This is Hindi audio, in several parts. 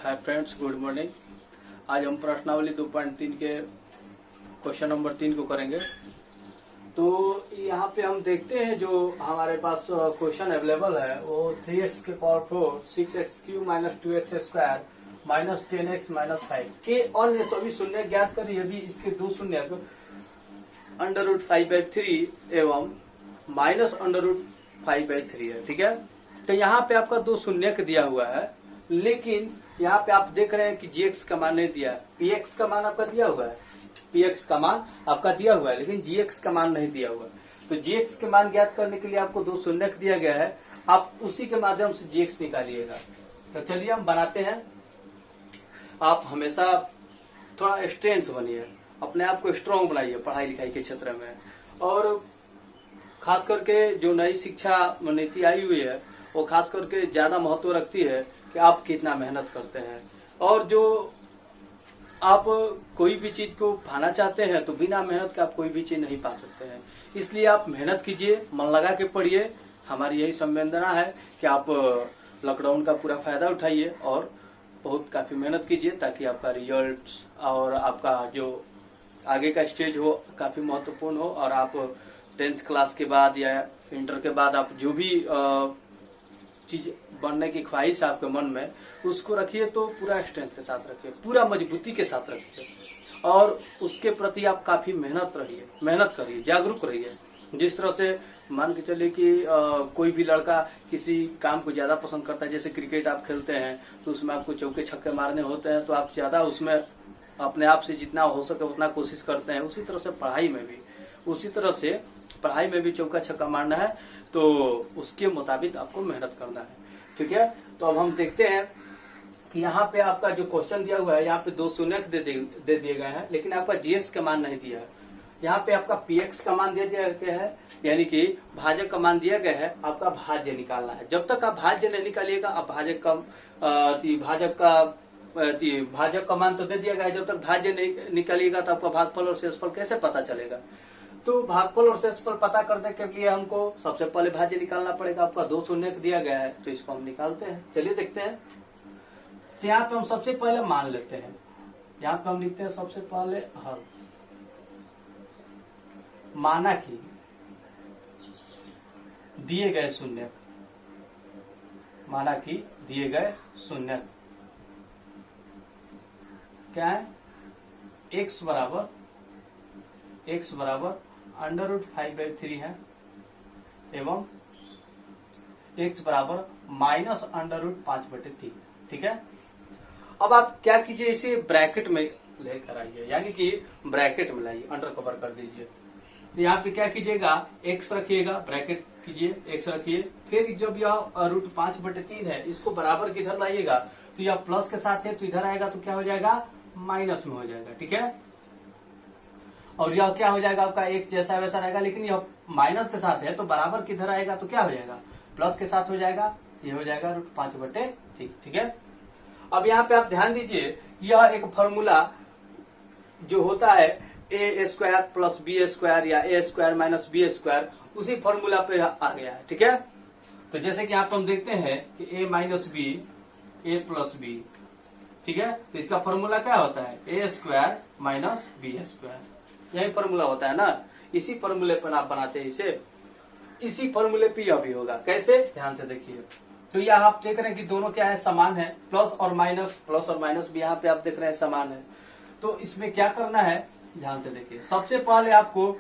Hi friends, good morning. आज हम प्रश्नावली 2.3 के क्वेश्चन नंबर 3 को करेंगे। तो यहाँ पे हम देखते हैं जो हमारे पास क्वेश्चन अवेलेबल है वो 3x के power 4 6x³ minus 2x square minus 10x minus 5 के अन्य सभी शून्य ज्ञात कर, यदि इसके दो शून्य √5/3 एवं माइनस √5/3 है। ठीक है, तो यहाँ पे आपका दो शून्य दिया हुआ है, लेकिन यहाँ पे आप देख रहे हैं कि gx का मान नहीं दिया है। px का मान आपका दिया हुआ है, px का मान आपका दिया हुआ है, लेकिन gx का मान नहीं दिया हुआ है। तो gx के मान ज्ञात करने के लिए आपको दो शून्य दिया गया है, आप उसी के माध्यम से gx निकालिएगा। तो चलिए हम बनाते हैं। आप हमेशा थोड़ा स्ट्रेंथ बनिए, अपने आप को स्ट्रांग बनाइए पढ़ाई लिखाई के क्षेत्र में। और खास करके जो नई शिक्षा नीति आई हुई है वो खास करके ज्यादा महत्व रखती है कि आप कितना मेहनत करते हैं। और जो आप कोई भी चीज को पाना चाहते हैं तो बिना मेहनत के आप कोई भी चीज नहीं पा सकते हैं। इसलिए आप मेहनत कीजिए, मन लगा के पढ़िए। हमारी यही संवेदना है कि आप लॉकडाउन का पूरा फायदा उठाइए और बहुत काफी मेहनत कीजिए, ताकि आपका रिजल्ट और आपका जो आगे का स्टेज हो काफी महत्वपूर्ण हो। और आप 10th क्लास के बाद या इंटर के बाद आप जो भी चीज बनने की ख्वाहिश है आपके मन में, उसको रखिए। तो पूरा स्ट्रेंथ के साथ रखिए, पूरा मजबूती के साथ रखिए, और उसके प्रति आप काफी मेहनत करिए, जागरूक रहिए। जिस तरह से मान के चलिए कि कोई भी लड़का किसी काम को ज्यादा पसंद करता है, जैसे क्रिकेट आप खेलते हैं तो उसमें आपको चौके छक्के मारने होते हैं, तो आप ज्यादा उसमें अपने आप से जितना हो सके उतना कोशिश करते हैं। उसी तरह से पढ़ाई में भी चौका छक्का मारना है, तो उसके मुताबिक आपको मेहनत करना है। ठीक है, तो अब हम देखते हैं कि यहाँ पे आपका जो क्वेश्चन दिया हुआ है, यहाँ पे दो शून्य दे दिए गए हैं, लेकिन आपका जीएक्स का मान नहीं दिया है। यहाँ पे आपका पीएक्स का मान दे दिया गया है, यानी कि भाजक का मान दिया गया है, आपका भाज्य निकालना है। जब तक आप भाज्य नहीं निकालिएगा, आप भाजक का मान तो दे दिया गया है, जब तक भाज्य नहीं निकालिएगा तो आपका भागफल और शेषफल कैसे पता चलेगा। तो भागफल और शेषफल पता करने के लिए हमको सबसे पहले भाज्य निकालना पड़ेगा। आपका दो शून्य दिया गया है, तो इसको हम निकालते हैं। चलिए देखते हैं। तो यहाँ पे हम सबसे पहले मान लेते हैं, यहाँ पे हम लिखते हैं सबसे पहले हल। माना कि दिए गए शून्य, क्या है, x बराबर √5/3 है एवं x बराबर माइनस √5/3। ठीक है, अब आप क्या कीजिए, इसे ब्रैकेट में लेकर आइए, यानी कि ब्रैकेट में लाइए, अंडर कवर कर दीजिए। तो यहाँ पे क्या कीजिएगा, x रखिएगा, ब्रैकेट कीजिए, x रखिए। फिर जब यह √5/3 है, इसको बराबर के इधर लाइएगा, तो यह प्लस के साथ है तो इधर आएगा तो क्या हो जाएगा, माइनस में हो जाएगा। ठीक है, और यह क्या हो जाएगा, आपका एक जैसा वैसा रहेगा, लेकिन यह माइनस के साथ है तो बराबर किधर आएगा तो क्या हो जाएगा, प्लस के साथ हो जाएगा, ये हो जाएगा √5/3। ठीक है, अब यहाँ पे आप ध्यान दीजिए, यह एक फॉर्मूला जो होता है a² + b² या a² - b², उसी फॉर्मूला पे आ गया है। ठीक है, तो जैसे कि यहाँ पे हम देखते हैं कि a - b a + b। ठीक है, तो इसका फॉर्मूला क्या होता है, a² - b², यही फॉर्मूला होता है ना। इसी फॉर्मूले पर आप बनाते हैं इसे, इसी फॉर्मूले पे यह भी होगा। कैसे, ध्यान से देखिए। तो यह आप देख रहे हैं कि दोनों क्या है, समान है, प्लस और माइनस भी यहाँ पे आप देख रहे हैं समान है। तो इसमें क्या करना है, ध्यान से देखिए। सबसे पहले आपको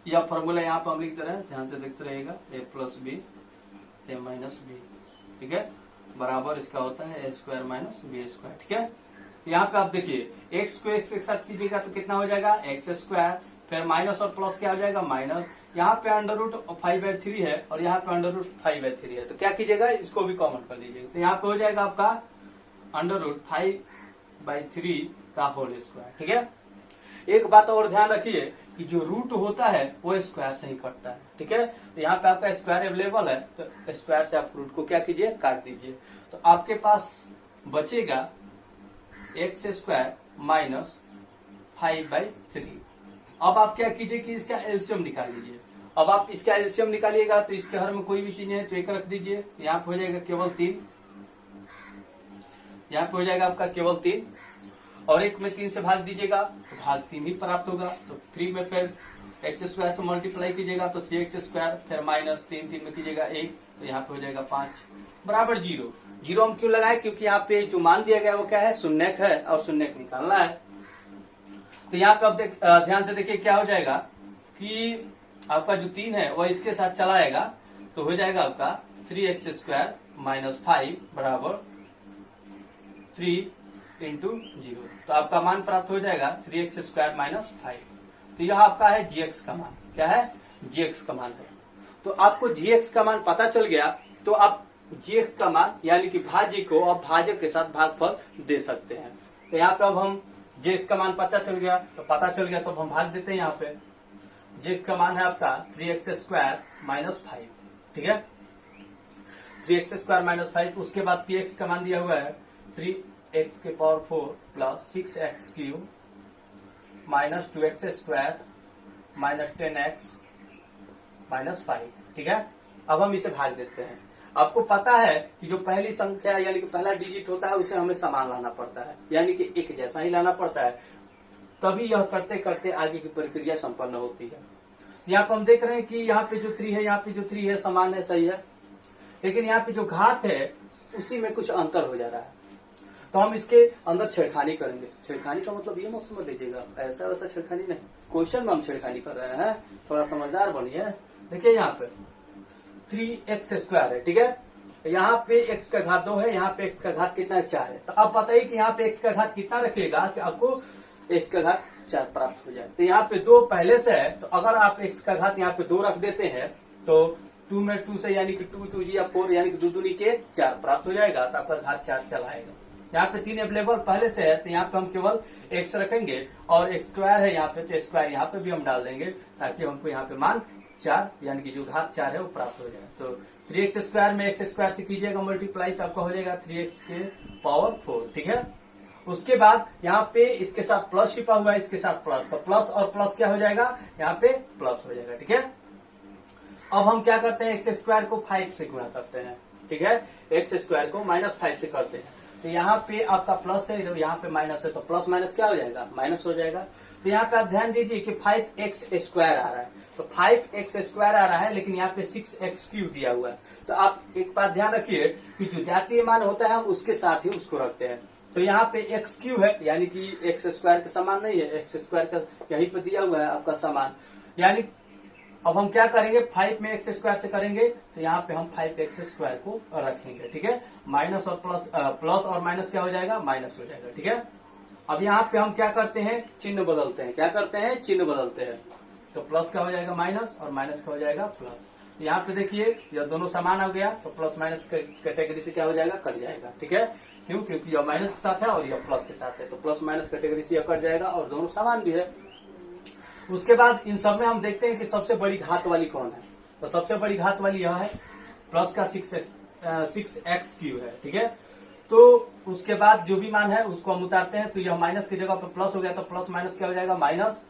यह फॉर्मूला यहाँ पर हम लिखते रहे, ध्यान से देखते रहिएगा, a + b a - b। ठीक है, बराबर इसका होता है a² - b²। ठीक है, यहाँ पे आप देखिए, x को x के साथ कीजिएगा तो कितना हो जाएगा, x², फिर माइनस और प्लस क्या हो जाएगा, माइनस। यहाँ पे √5/3 है और यहाँ पे √5/3 है, तो क्या कीजिएगा, इसको भी कॉमन कर लीजिएगा। तो यहाँ पे हो जाएगा आपका √5/3 का होल स्क्वायर। ठीक है, एक बात और ध्यान रखिए कि जो रूट होता है वो स्क्वायर से ही कटता है। ठीक है, तो यहाँ पे आपका स्क्वायर अवेलेबल है, तो स्क्वायर से आप रूट को क्या कीजिए, काट दीजिए। तो आपके पास बचेगा x² - 5/3। अब आप क्या कीजिए कि इसका एलसीएम निकाल लीजिए। अब आप इसका एलसीएम निकालिएगा तो इसके हर में कोई भी चीज है तो एक रख दीजिए, यहाँ पे हो जाएगा केवल 3। यहाँ पे हो जाएगा आपका केवल 3, और 1 में 3 से भाग दीजिएगा तो भाग 3 ही प्राप्त होगा। तो 3 में फिर एक्स स्क्वायर से मल्टीप्लाई कीजिएगा तो 3x स्क्वायर, फिर माइनस 3 में कीजिएगा 1, तो यहाँ पे हो जाएगा 5 बराबर 0। 0 हम क्यों लगाए, क्योंकि यहाँ पे जो मान दिया गया वो क्या है, शून्यक है और शून्यक निकालना है। तो यहाँ पे अब ध्यान से देखिए क्या हो जाएगा कि आपका जो 3 है वह इसके साथ चला आएगा, तो हो जाएगा आपका 3x स्क्वायर माइनस 5 बराबर 3 इंटू 0। तो आपका मान प्राप्त हो जाएगा 3x स्क्वायर माइनस 5। तो यह आपका है gx का मान। क्या है, gx का मान है। तो आपको gx का मान पता चल गया, तो आप gx का मान यानी कि भाज्य को अब भाजक के साथ भागफल दे सकते हैं। तो यहाँ पे अब हम gx का मान पता चल गया, तो अब हम भाग देते हैं। यहाँ पे gx का मान है आपका 3x स्क्वायर माइनस 5, ठीक है, 3x स्क्वायर माइनस 5। उसके बाद px का मान दिया हुआ है 3x के power 4 plus 6x cube minus 2x square minus 10x minus 5, ठीक है। अब हम इसे भाग देते हैं। आपको पता है कि जो पहली संख्या यानी कि पहला डिजिट होता है उसे हमें समान लाना पड़ता है, यानी कि एक जैसा ही लाना पड़ता है, तभी यह करते करते आगे की प्रक्रिया संपन्न होती है। यहाँ पर हम देख रहे हैं कि यहाँ पे जो 3 है, यहाँ पे जो 3 है समान है, सही है, लेकिन यहाँ पे जो घात है उसी में कुछ अंतर हो जा रहा है। तो हम इसके अंदर छेड़खानी करेंगे। छेड़खानी का मतलब ये मत समझ लीजिएगा ऐसा वैसा छेड़खानी नहीं, क्वेश्चन में हम छेड़खानी कर रहे हैं, थोड़ा समझदार बनिए। देखिए यहाँ पे 3x स्क्वायर है, ठीक है, यहाँ पे x का घात 2 है, यहाँ पे x का घात कितना है, 4 है। तो अब बताइए कि यहाँ पे x का घात कितना रखिएगा कि आपको x का घात 4 प्राप्त हो जाए। तो यहाँ पे 2 पहले से है, तो अगर आप x का घात यहाँ पे 2 रख देते हैं तो 2 में 2 से यानी कि 2 2 या 4 यानी कि 2 दूनी के 4 प्राप्त हो जाएगा, तो आपका घात 4 चला आएगा। यहाँ पे 3 अवेलेबल पहले से है, तो यहाँ पे हम केवल x रखेंगे, और एक स्क्वायर है यहाँ पे, तो स्क्वायर यहाँ पे भी हम डाल देंगे ताकि हमको यहाँ पे मान 4 यानी कि जो घात 4 है वो प्राप्त हो जाए। तो 3x स्क्वायर में x स्क्वायर से कीजिएगा मल्टीप्लाई, तो आपका हो जाएगा 3x के पावर 4, ठीक है। उसके बाद यहाँ पे इसके साथ प्लस छिपा हुआ है, इसके साथ प्लस, तो प्लस और प्लस क्या हो जाएगा, यहाँ पे प्लस हो जाएगा, ठीक है। अब हम क्या करते हैं, x स्क्वायर को 5 से गुणा करते हैं, ठीक है, x स्क्वायर को माइनस 5 से करते हैं। तो यहाँ पे आपका प्लस है, जब यहाँ पे माइनस है तो प्लस माइनस क्या हो जाएगा, माइनस हो जाएगा। तो यहाँ पे आप ध्यान दीजिए कि 5x स्क्वायर आ रहा है, तो 5x स्क्वायर आ रहा है, लेकिन यहाँ पे 6x क्यूब दिया हुआ है। तो आप एक बात ध्यान रखिए कि जो जातीय मान होता है हम उसके साथ ही उसको रखते हैं। तो यहाँ पे x क्यूब है, यानी कि x स्क्वायर के समान नहीं है, x स्क्वायर का यहीं पे दिया हुआ है आपका समान। यानी अब हम क्या करेंगे, 5 में x स्क्वायर से करेंगे, तो यहाँ पे हम 5x स्क्वायर को रखेंगे, ठीक है। माइनस और प्लस और माइनस क्या हो जाएगा, माइनस हो जाएगा, ठीक है। अब यहाँ पे हम क्या करते हैं, चिन्ह बदलते हैं। क्या करते हैं, चिन्ह बदलते हैं। तो प्लस का हो जाएगा माइनस और माइनस का हो जाएगा प्लस। यहाँ पे देखिए यह दोनों समान हो गया, तो प्लस माइनस कैटेगरी से क्या हो जाएगा, कट जाएगा, ठीक है। क्यों, क्योंकि यह माइनस के साथ है और यह प्लस के साथ है, तो प्लस माइनस कैटेगरी से यह कट जाएगा और दोनों समान भी है। उसके बाद इन सब में हम देखते हैं कि सबसे बड़ी घात वाली कौन है। तो सबसे बड़ी घात वाली यह है, प्लस का 6x क्यूब है, ठीक है। तो उसके बाद जो भी मान है उसको हम उतारते हैं, तो यह माइनस की जगह पर प्लस हो गया, तो प्लस माइनस क्या हो जाएगा, माइनस,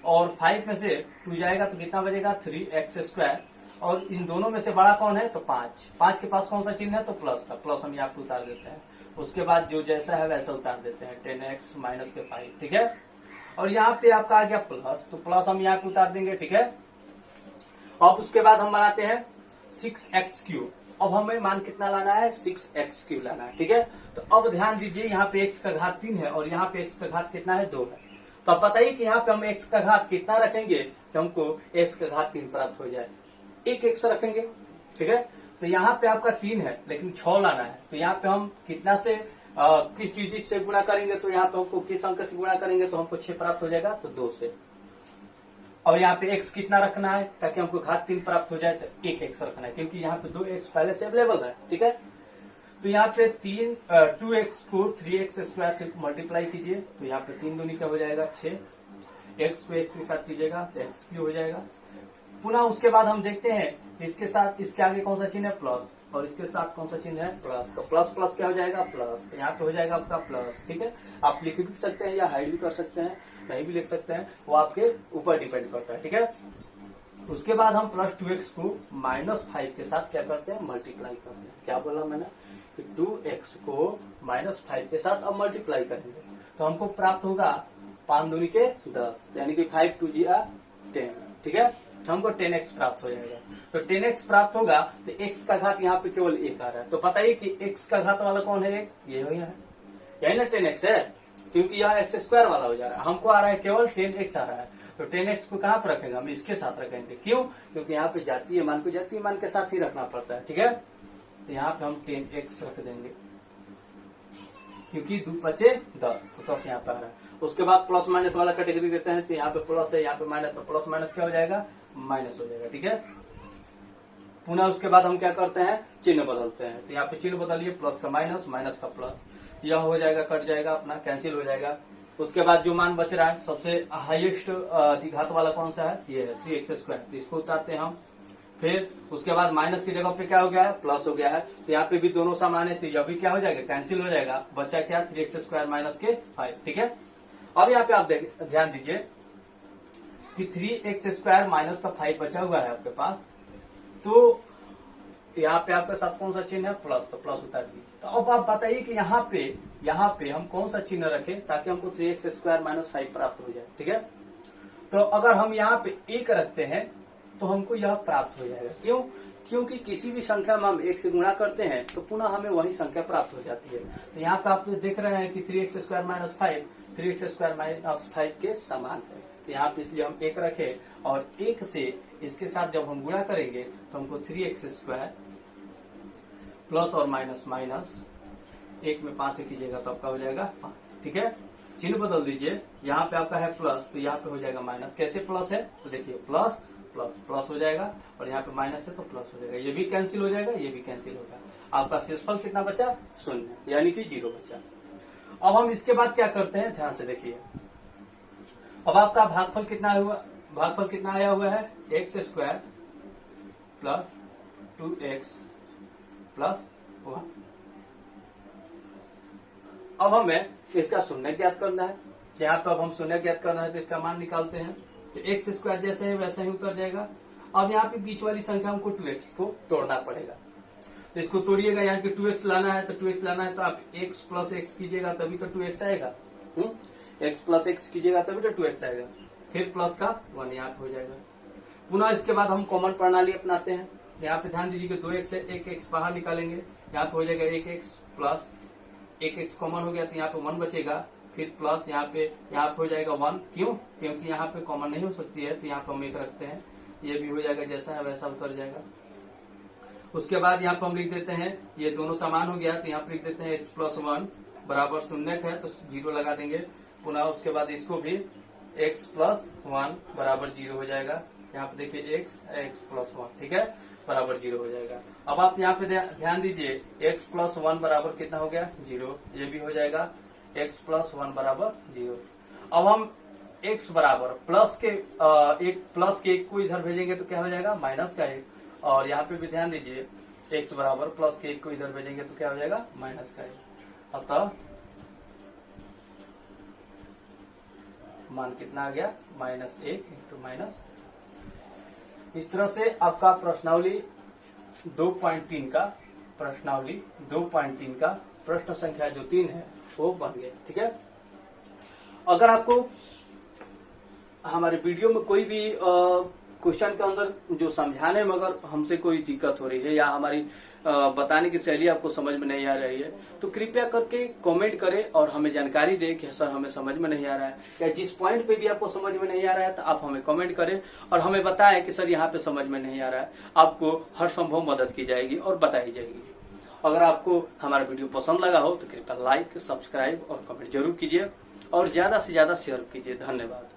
और 5 में से 2 जाएगा तो कितना बचेगा, 3x स्क्वायर। और इन दोनों में से बड़ा कौन है, तो 5 के पास कौन सा चिन्ह है, तो प्लस का, प्लस हम यहाँ पे उतार देते हैं। उसके बाद जो जैसा है वैसा उतार देते हैं, 10x माइनस के 5, ठीक है। और यहाँ पे आपका आ गया प्लस, तो प्लस हम यहाँ पे उतार देंगे, ठीक है। अब उसके बाद हम बनाते हैं 6x क्यूब। अब हमें मान कितना लाना है, 6x क्यूब लाना है, ठीक है। तो अब ध्यान दीजिए यहाँ पे x का घात 3 है और यहाँ पे x का घात कितना है, 2 है। तो अब बताइए कि यहाँ पे हम x का घात कितना रखेंगे कि हमको x का घात 3 प्राप्त हो जाए, एक x रखेंगे, ठीक है। तो यहाँ पे आपका 3 है लेकिन 6 लाना है, तो यहाँ पे हम कितना से किस डिजिट से गुणा करेंगे, तो यहाँ पे हमको किस अंक से गुणा करेंगे तो हमको 6 प्राप्त हो जाएगा, तो 2 से। और यहाँ पे x कितना रखना है ताकि हमको घात 3 प्राप्त हो जाए, तो 1 x रखना है, क्योंकि यहाँ पे 2x पहले से अवेलेबल है, ठीक है। तो यहाँ पे 2x को 3x स्क्वायर से मल्टीप्लाई कीजिए, तो यहाँ पे 3 दूनी का हो जाएगा 6, x को x के साथ कीजिएगा तो x क्यूब हो जाएगा। पुनः उसके बाद हम देखते हैं इसके साथ इसके आगे कौन सा चिन्ह है, प्लस, और इसके साथ कौन सा चिन्ह है, प्लस। तो प्लस प्लस क्या हो जाएगा, प्लस। तो यहाँ पे हो जाएगा आपका प्लस, ठीक है। आप लिख भी सकते हैं या हाइड भी कर सकते हैं, नहीं भी लिख सकते हैं, वो आपके ऊपर डिपेंड करता है, ठीक है। उसके बाद हम प्लस 2x को -5 के साथ क्या करते हैं, मल्टीप्लाई करते हैं। क्या बोला मैंने, कि 2x को -5 के साथ अब मल्टीप्लाई करेंगे तो हमको प्राप्त होगा 5 दूनी के 10, यानी कि 5 2 जी 10, ठीक है। तो हमको 10x प्राप्त हो जाएगा। तो 10x प्राप्त होगा तो x का घात यहाँ पे केवल 1 आ रहा है, तो पता ही कि x का घात वाला कौन है, ये हो है, यही ना 10x है, क्योंकि यह x² वाला हो जा रहा है। हमको आ रहा है केवल 10x आ रहा है, तो 10x को कहाँ पर रखेंगे, हम इसके साथ रखेंगे। क्यों? क्योंकि यहाँ पे जातीय मान को जातीय मान के साथ ही रखना पड़ता है, ठीक है। तो यहाँ पे हम 10x रख देंगे, क्योंकि 2 × 5 = 10, तो 10 यहाँ पे आ रहा है। उसके बाद प्लस माइनस वाला कैटेगरी देते हैं, तो यहाँ पे प्लस है, यहाँ पे माइनस, तो प्लस माइनस क्या हो जाएगा, माइनस हो जाएगा, ठीक है। पुनः उसके बाद हम क्या करते हैं, चिन्ह बदलते हैं। तो यहाँ पे चिन्ह बदलिए, प्लस का माइनस, माइनस का प्लस, यह हो जाएगा, कट जाएगा, अपना कैंसिल हो जाएगा। उसके बाद जो मान बच रहा है, सबसे हाईएस्ट घात वाला कौन सा है, ये है 3x², तो इसको उतारते हैं हम। फिर उसके बाद माइनस की जगह पे क्या हो गया है, प्लस हो गया है, तो यहाँ पे भी दोनों समान है, तो यह भी क्या हो जाएगा, कैंसिल हो जाएगा। बचा क्या, 3x² माइनस के 5, ठीक है। अब यहाँ पे आप ध्यान दीजिए कि 3x² माइनस का 5 बचा हुआ है आपके पास, तो यहाँ पे आपके साथ कौन सा चिन्ह है, प्लस, तो प्लस उतार दीजिए। तो अब आप बताइए कि यहाँ पे हम कौन सा चिन्ह रखें ताकि हमको 3x² माइनस 5 प्राप्त हो जाए, ठीक है। तो अगर हम यहाँ पे 1 रखते हैं तो हमको यह प्राप्त हो जाएगा। क्यों? क्योंकि किसी भी संख्या में हम 1 से गुणा करते हैं तो पुनः हमें वही संख्या प्राप्त हो जाती है। तो यहाँ पे आप देख रहे हैं कि 3x² माइनस 5 3x² माइनस 5 के समान है, तो यहाँ पे इसलिए हम 1 रखे, और 1 से इसके साथ जब हम गुणा करेंगे तो हमको 3x² प्लस और माइनस माइनस, 1 में 5 से कीजिएगा तो आपका हो जाएगा 5, ठीक है। चिन्ह बदल दीजिए, यहाँ पे आपका है प्लस, तो यहाँ पे हो जाएगा माइनस। कैसे प्लस है, तो देखिए प्लस प्लस प्लस हो जाएगा, और यहाँ पे माइनस है तो प्लस हो जाएगा, ये भी कैंसिल हो जाएगा, ये भी कैंसिल होगा। आपका शेषफल कितना बचा, 0, यानी कि 0 बचा। अब हम इसके बाद क्या करते हैं, ध्यान से देखिए। अब आपका भागफल कितना हुआ, भागफल कितना आया हुआ है, x² प्लस 2x प्लस 1। अब हमें इसका शून्य ज्ञात करना है, यहाँ पे अब हम शून्य ज्ञात करना है, तो इसका मान निकालते हैं। तो x² जैसे है वैसे ही उतर जाएगा। अब यहाँ पे बीच वाली संख्या हमको 2x को तोड़ना पड़ेगा, तो इसको तोड़िएगा, यहाँ पे 2x लाना है, तो 2x लाना है तो आप x प्लस x कीजिएगा तभी तो 2x आएगा, x प्लस x कीजिएगा तभी तो 2x आएगा। फिर प्लस का 1 यहाँ पे हो जाएगा। पुनः इसके बाद हम कॉमन प्रणाली अपनाते हैं। यहाँ पे ध्यान दीजिए कि 2x है, 1x बाहर निकालेंगे, यहाँ पे हो जाएगा 1x प्लस 1x कॉमन हो गया, तो यहाँ पे 1 बचेगा। फिर प्लस यहाँ पे हो जाएगा 1, क्यों? क्योंकि यहाँ पे कॉमन नहीं हो सकती है, तो यहाँ पे हम 1 रखते हैं, ये भी हो जाएगा, जैसा है वैसा उतर जाएगा। उसके बाद यहाँ पे हम लिख देते हैं, ये दोनों समान हो गया, तो यहाँ पे लिख देते हैं x प्लस 1 बराबर 0 है, तो 0 लगा देंगे। पुनः उसके बाद इसको भी x प्लस 1 बराबर 0 हो जाएगा। यहाँ पे देखिए x प्लस 1, ठीक है, बराबर 0 हो जाएगा। अब आप यहाँ पे ध्यान दीजिए, x प्लस 1 बराबर कितना हो गया, 0, ये भी हो जाएगा, x प्लस 1 बराबर 0। अब हम x बराबर प्लस के एक प्लस के 1 को इधर भेजेंगे तो क्या हो जाएगा, माइनस का 1, और यहाँ पे भी ध्यान दीजिए x बराबर प्लस के 1 को इधर भेजेंगे तो क्या हो जाएगा, माइनस का 1। अतः मान कितना आ गया, -1 इंटू माइनस। इस तरह से आपका प्रश्नावली 2.3 का प्रश्न संख्या जो 3 है वो बन गया, ठीक है। अगर आपको हमारे वीडियो में कोई भी क्वेश्चन के अंदर जो समझाने में अगर हमसे कोई दिक्कत हो रही है या हमारी बताने की शैली आपको समझ में नहीं आ रही है, तो कृपया करके कमेंट करें और हमें जानकारी दें कि सर हमें समझ में नहीं आ रहा है, या जिस पॉइंट पे भी आपको समझ में नहीं आ रहा है तो आप हमें कमेंट करें और हमें बताएं कि सर यहाँ पे समझ में नहीं आ रहा है। आपको हर संभव मदद की जाएगी और बताई जाएगी। अगर आपको हमारा वीडियो पसंद लगा हो तो कृपया लाइक, सब्सक्राइब और कमेंट जरूर कीजिए और ज्यादा से ज्यादा शेयर कीजिए। धन्यवाद।